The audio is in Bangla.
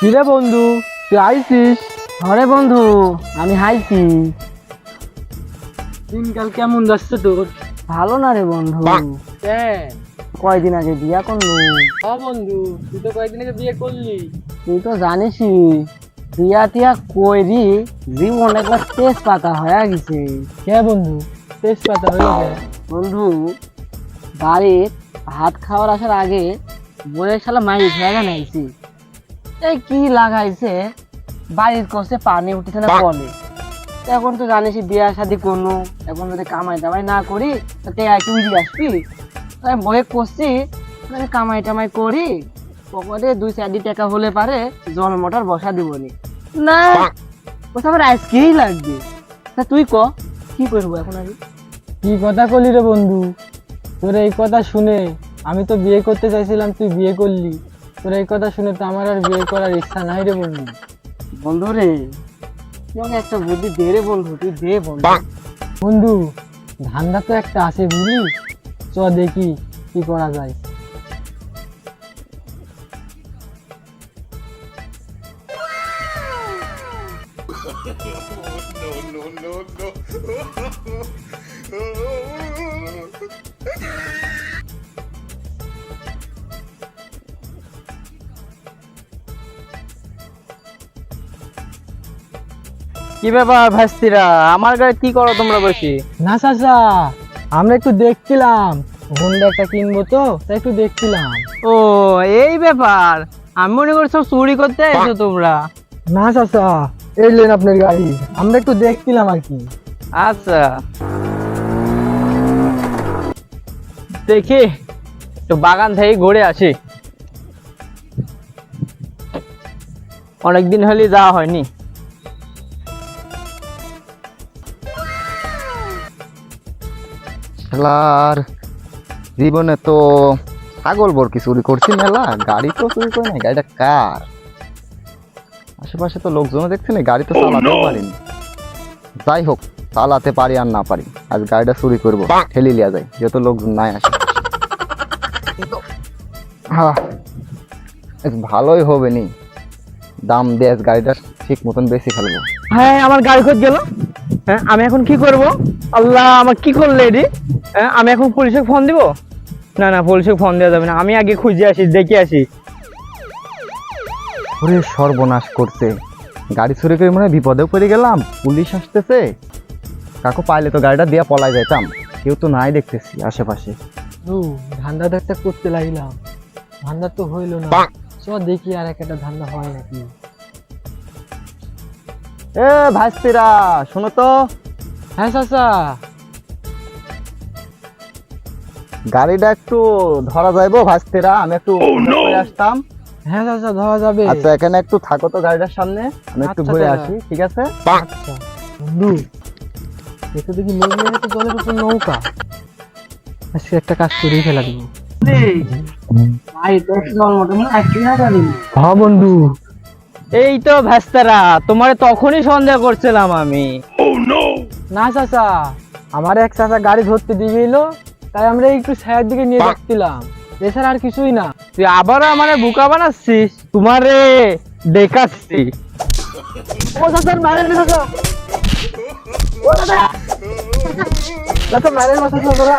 কিরে বন্ধু, তুই আইছিস? আরে বন্ধু, আমি হাইছি। দিনকাল কেমন যাচ্ছে তোর? ভালো না রে বন্ধু। কেন? কয়দিন আগে বিয়া করলু। হ্যাঁ বন্ধু, তুই তো কয়েকদিন আগে বিয়ে করলি। তুই তো জানিসই, বিয়া টিয়া কইরি জীবন একবার তেজ পাতা হয়ে গেছে। কে বন্ধু, তেজপাতা হয়ে যায়? বন্ধু, বাড়ির ভাত খাওয়ার আসার আগে বলে শালা মাইরি ভেঙে নাইছি। এই কি লাগাইছে, বাড়ির কষে পানি উঠেছে না কলে। এখন তো জানিস বিয়া শাদি করলো, এখন যদি কামাই টামাই না করি তাতে একই উড়ি আসবি। আমি বয়ে করছি, আমি কামাই টামাই করি, পকেটে 2-4 টাকা হলে পারে জল মোটর বসা দিবনি না, ওটা আমার আইসক্রিমই লাগবে। তা তুই ক কি করবো এখন? আমি কি কথা করলি রে বন্ধু? তোর এই কথা শুনে আমি তো বিয়ে করতে চাইছিলাম, তুই বিয়ে করলি। তোর এই কথা শুনে তো আমার আর বিয়ে করার ইচ্ছা নাই রে বন্ধু। বন্ধু রে, তুই আমাকে একটা বুদ্ধি দে রে বন্ধু, তুই দে বন্ধু। বন্ধু, ধান্দা তো একটা আছে বুঝলি, চ দেখি কি করা যায়। কি ব্যাপার ভাস্তিরা, আমার গাড়ি কি করো তোমরা বসি? না চাচা, আমরা একটু দেখছিলাম, হোন্ডা একটা কিনবো তো, তাই একটু দেখছিলাম। ও এই ব্যাপার, আমি মনে করি সব চুরি করতে এসো তোমরা। না চাচা, এই লেন আপনার গাড়ি, আমরা একটু দেখছিলাম আর কি। আচ্ছা, দেখি একটু বাগান থেকে ঘুরে আসি, অনেকদিন হলে যাওয়া হয়নি। শালার জীবনে তো ছাগল বরকি চুরি করছি মেলা, গাড়ি তো চুরি করে নাই। গাড়িটা কার? আশেপাশে তো লোকজন দেখছি না, গাড়ি তো চালাতেও পারিনি। যাই হোক, চালাতে পারি আর না পারি, আজ গাড়িটা চুরি করবো, ঠেলি লিয়া যায়, যেহেতু লোকজন নাই আসে। হ্যাঁ, বেশ ভালোই হবে নি, দাম দিয়ে আজ গাড়িটা ঠিক মতন বেশি ফেলবো। হ্যাঁ, আমার গাড়ি খোঁজ গেল। হ্যাঁ, আমি এখন কি করব? আল্লাহ, আমার কি করলে এটি? হ্যাঁ, আমি এখন পুলিশে ফোন দিব? না না, পুলিশে ফোন দেওয়া যাবে না, আমি আগে খুঁজে আসি, দেখে আসি। ওরে সর্বনাশ করছে, গাড়ি চুরি করে মনে হয় বিপদেও পড়ে গেলাম। পুলিশ আসতেছে, কাকু পাইলে তো গাড়িটা দিয়ে পলাই যাইতাম, কেউ তো নাই দেখতেছি আশেপাশে। ধান্দা তো একটা করতে লাগলাম, ধান্দা তো হইলো না, চ দেখি আর একটা ধান্দা হয় নাকি। এ ভাস্তিরা, শোনো তো, হ্যাঁ চাচা, গাড়িটা একটু ধরা যাইবো ভাস্তিরা? আমি একটু ঘুরে আসতাম। হ্যাঁ চাচা, ধরা যাবে। আচ্ছা, এখানে একটু থাকো তো গাড়িটার সামনে, আমি একটু আচ্ছা, ঘুরে দাদা। আসি, ঠিক আছে? আচ্ছা বন্ধু, এতে দেখি লোক মেরে তো জলের উপর নৌকা, আজকে একটা কাজ করেই ফেলা দিব। হ্যাঁ বন্ধু, এই তো ভাস্তারা, তোমার তখনই সন্দেহ করছিলাম আমি। না চাচা, আমার এক চাচা গাড়ি ধরতে দিয়ে গেল, তাই আমরা একটু ছায়ার দিকে নিয়ে যাচ্ছিলাম, এছাড়া আর কিছুই না। তুই আবারও আমার বোকা বানাচ্ছিস, তোমারে দেখাচ্ছি। ও চাচা, মারেন না চাচা, ও চাচা, চাচা মারেন না চাচা, তোরা